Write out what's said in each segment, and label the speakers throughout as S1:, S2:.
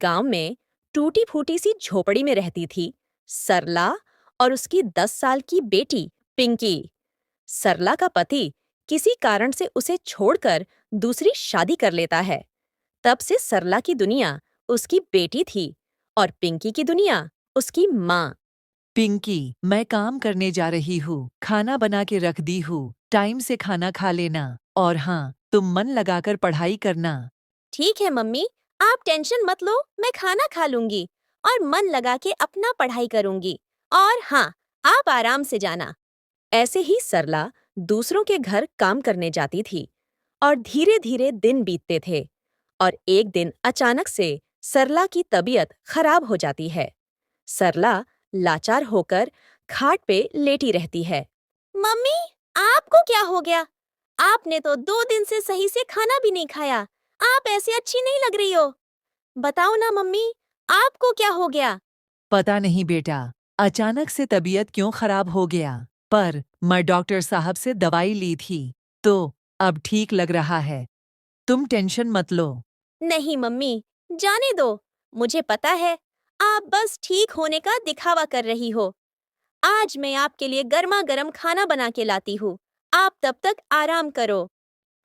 S1: गांव में टूटी फूटी सी झोपड़ी में रहती थी सरला और उसकी 10 साल की बेटी पिंकी। सरला का पति किसी कारण से उसे छोड़कर दूसरी शादी कर लेता है। तब से सरला की दुनिया उसकी बेटी थी और पिंकी की दुनिया उसकी माँ।
S2: पिंकी, मैं काम करने जा रही हूँ। खाना बना के रख दी हूँ। टाइम से खाना खा लेना। और हाँ, तुम मन लगाकर पढ़ाई करना।
S1: ठीक है मम्मी, आप टेंशन मत लो, मैं खाना खा लूंगी और मन लगा के अपना पढ़ाई करूंगी। और हाँ, आप आराम से जाना। ऐसे ही सरला दूसरों के घर काम करने जाती थी और धीरे धीरे दिन बीतते थे। और एक दिन अचानक से सरला की तबीयत खराब हो जाती है। सरला लाचार होकर खाट पे लेटी रहती है। मम्मी, आपको क्या हो गया? आपने तो 2 दिन से सही से खाना भी नहीं खाया। आप ऐसे अच्छी नहीं लग रही हो। बताओ ना मम्मी, आपको क्या हो गया?
S2: पता नहीं बेटा, अचानक से तबीयत क्यों खराब हो गया। पर मैं डॉक्टर साहब से दवाई ली थी, तो अब ठीक लग रहा है। तुम टेंशन मत लो।
S1: नहीं मम्मी, जाने दो। मुझे पता है, आप बस ठीक होने का दिखावा कर रही हो। आज मैं आपके लिए गर्मा गर्म खाना बना के लाती हूँ। आप तब तक आराम करो।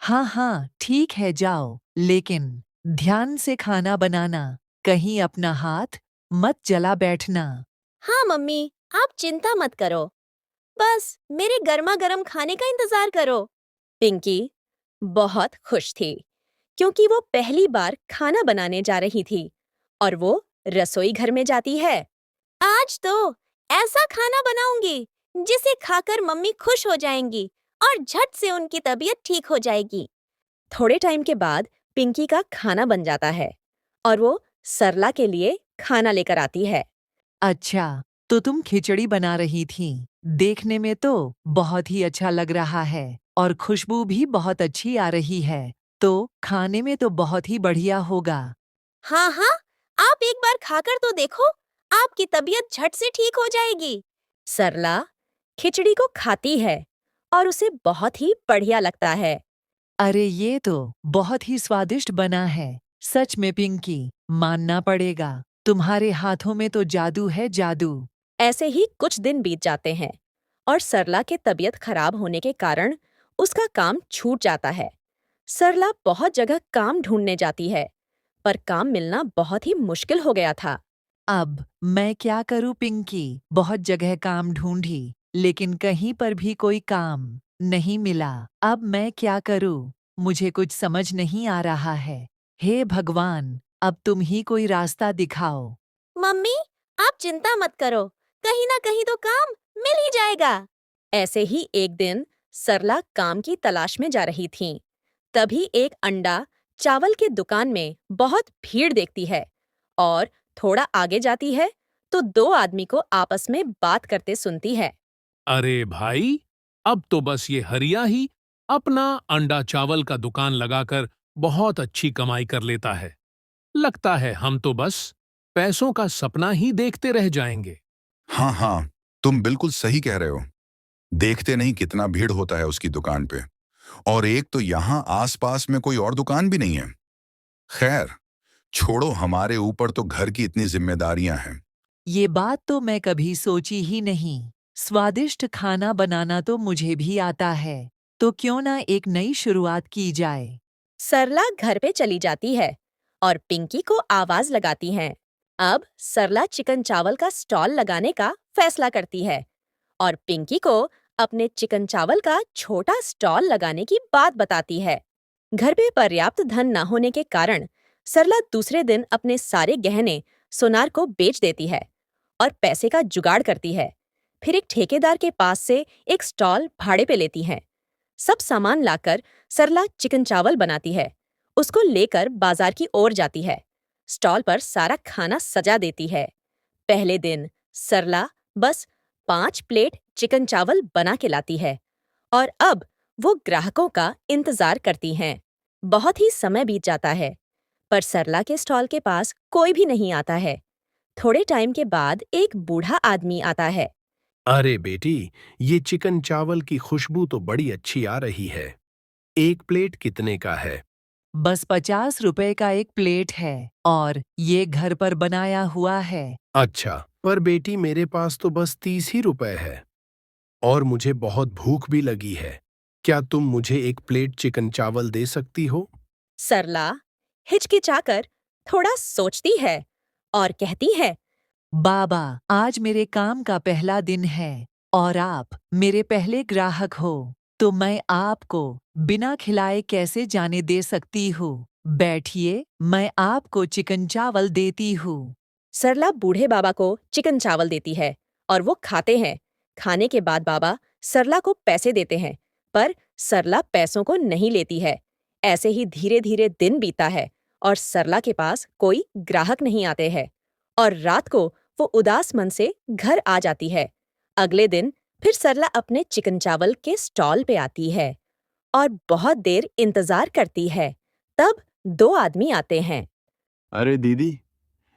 S2: हाँ हाँ, ठीक है, जाओ। लेकिन ध्यान से खाना बनाना। कहीं अपना हाथ मत जला बैठना।
S1: हाँ मम्मी, आप चिंता मत करो। बस मेरे गर्मा गर्म खाने का इंतजार करो। पिंकी बहुत खुश थी क्योंकि वो पहली बार खाना बनाने जा रही थी और वो रसोई घर में जाती है। आज तो ऐसा खाना बनाऊंगी जिसे खाकर मम्मी खुश हो जाएंगी और झट से उनकी तबीयत ठीक हो जाएगी। थोड़े टाइम के बाद पिंकी का खाना बन जाता है और वो सरला के लिए खाना लेकर आती है।
S2: अच्छा, तो तुम खिचड़ी बना रही थी। देखने में तो बहुत ही अच्छा लग रहा है और खुशबू भी बहुत अच्छी आ रही है। तो खाने में तो बहुत ही बढ़िया होगा।
S1: हाँ हाँ, आप एक बार खाकर तो देखो, आपकी तबीयत झट से ठीक हो जाएगी। सरला खिचड़ी को खाती है और उसे बहुत ही बढ़िया लगता है।
S2: अरे ये तो बहुत ही स्वादिष्ट बना है। सच में पिंकी, मानना पड़ेगा, तुम्हारे हाथों में तो जादू है, जादू।
S1: ऐसे ही कुछ दिन बीत जाते हैं और सरला के तबीयत खराब होने के कारण उसका काम छूट जाता है। सरला बहुत जगह काम ढूंढने जाती है, पर काम मिलना बहुत ही मुश्किल हो गया था।
S2: अब मैं क्या करूं पिंकी? बहुत जगह काम ढूंढी, लेकिन कहीं पर भी कोई काम नहीं मिला। अब मैं क्या करूं? मुझे कुछ समझ नहीं आ रहा है। हे भगवान, अब तुम ही कोई रास्ता दिखाओ।
S1: मम्मी, आप चिंता मत करो, कहीं ना कहीं तो काम मिल ही जाएगा। ऐसे ही एक दिन सरला काम की तलाश में जा रही थी। तभी एक अंडा चावल की दुकान में बहुत भीड़ देखती है और थोड़ा आगे जाती है तो दो आदमी को आपस में बात करते सुनती है।
S3: अरे भाई, अब तो बस ये हरिया ही अपना अंडा चावल का दुकान लगाकर बहुत अच्छी कमाई कर लेता है। लगता है हम तो बस पैसों का सपना ही देखते रह जाएंगे।
S4: हाँ हाँ, तुम बिल्कुल सही कह रहे हो। देखते नहीं कितना भीड़ होता है उसकी दुकान पे। और एक तो यहाँ आसपास में कोई और दुकान भी नहीं है। खैर, छोड़ो, हमारे ऊपर तो घर की इतनी जिम्मेदारियां हैं।
S2: ये बात तो मैं कभी सोची ही नहीं। स्वादिष्ट खाना बनाना तो मुझे भी आता है। तो क्यों ना एक नई शुरुआत की जाए।
S1: सरला घर पे चली जाती है और पिंकी को आवाज लगाती हैं। अब सरला चिकन चावल का स्टॉल लगाने का फैसला करती है और पिंकी को अपने चिकन चावल का छोटा स्टॉल लगाने की बात बताती है। घर पे पर्याप्त धन न होने के कारण सरला दूसरे दिन अपने सारे गहने सोनार को बेच देती है और पैसे का जुगाड़ करती है। फिर एक ठेकेदार के पास से एक स्टॉल भाड़े पे लेती है। सब सामान लाकर सरला चिकन चावल बनाती है। उसको लेकर बाजार की ओर जाती है। स्टॉल पर सारा खाना सजा देती है। पहले दिन सरला बस 5 प्लेट चिकन चावल बना के लाती है और अब वो ग्राहकों का इंतजार करती हैं। बहुत ही समय बीत जाता है, पर सरला के स्टॉल के पास कोई भी नहीं आता है। थोड़े टाइम के बाद एक बूढ़ा आदमी आता है।
S5: अरे बेटी, ये चिकन चावल की खुशबू तो बड़ी अच्छी आ रही है। एक प्लेट कितने का है?
S2: बस 50 रुपए का एक प्लेट है और ये घर पर बनाया हुआ है।
S5: अच्छा, पर बेटी मेरे पास तो बस 30 ही रुपए है और मुझे बहुत भूख भी लगी है। क्या तुम मुझे एक प्लेट चिकन चावल दे सकती हो?
S1: सरला हिचकिचाकर थोड़ा सोचती है और कहती है,
S2: बाबा, आज मेरे काम का पहला दिन है और आप मेरे पहले ग्राहक हो, तो मैं आपको बिना खिलाए कैसे जाने दे सकती हूँ। बैठिए, मैं आपको चिकन चावल देती हूँ।
S1: सरला बूढ़े बाबा को चिकन चावल देती है और वो खाते हैं। खाने के बाद बाबा सरला को पैसे देते हैं, पर सरला पैसों को नहीं लेती है। ऐसे ही धीरे धीरे दिन बीता है और सरला के पास कोई ग्राहक नहीं आते हैं और रात को वो उदास मन से घर आ जाती है। अगले दिन फिर सरला अपने चिकन चावल के स्टॉल पे आती है और बहुत देर इंतजार करती है। तब 2 आदमी आते हैं।
S6: अरे दीदी,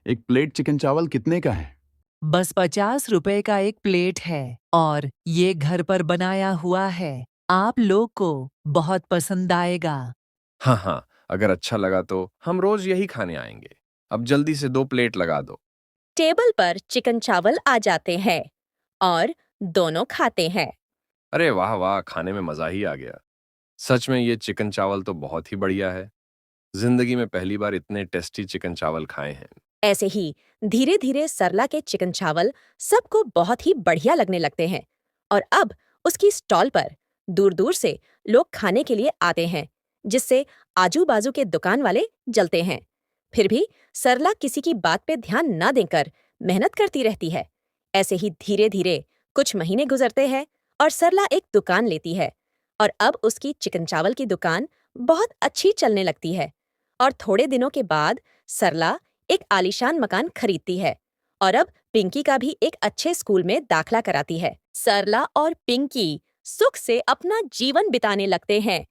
S6: एक प्लेट चिकन चावल कितने का है?
S2: बस 50 रुपए का एक प्लेट है और ये घर पर बनाया हुआ है। आप लोग को बहुत पसंद आएगा।
S7: हाँ हाँ, अगर अच्छा लगा तो हम रोज यही खाने आएंगे। अब जल्दी से 2 प्लेट लगा दो।
S1: टेबल पर चिकन चावल आ जाते हैं और दोनों खाते हैं।
S7: अरे वाह वाह, खाने में मजा ही आ गया। सच में ये चिकन चावल तो बहुत ही बढ़िया है। जिंदगी में पहली बार इतने टेस्टी चिकन चावल खाए हैं।
S1: ऐसे ही धीरे धीरे सरला के चिकन चावल सबको बहुत ही बढ़िया लगने लगते हैं और अब उसकी स्टॉल पर दूर दूर से लोग खाने के लिए आते हैं, जिससे आजू बाजू के दुकान वाले जलते हैं। फिर भी सरला किसी की बात पे ध्यान न देकर मेहनत करती रहती है। ऐसे ही धीरे धीरे कुछ महीने गुजरते हैं और सरला एक दुकान लेती है और अब उसकी चिकन चावल की दुकान बहुत अच्छी चलने लगती है। और थोड़े दिनों के बाद सरला एक आलीशान मकान खरीदती है और अब पिंकी का भी एक अच्छे स्कूल में दाखला कराती है। सरला और पिंकी सुख से अपना जीवन बिताने लगते हैं।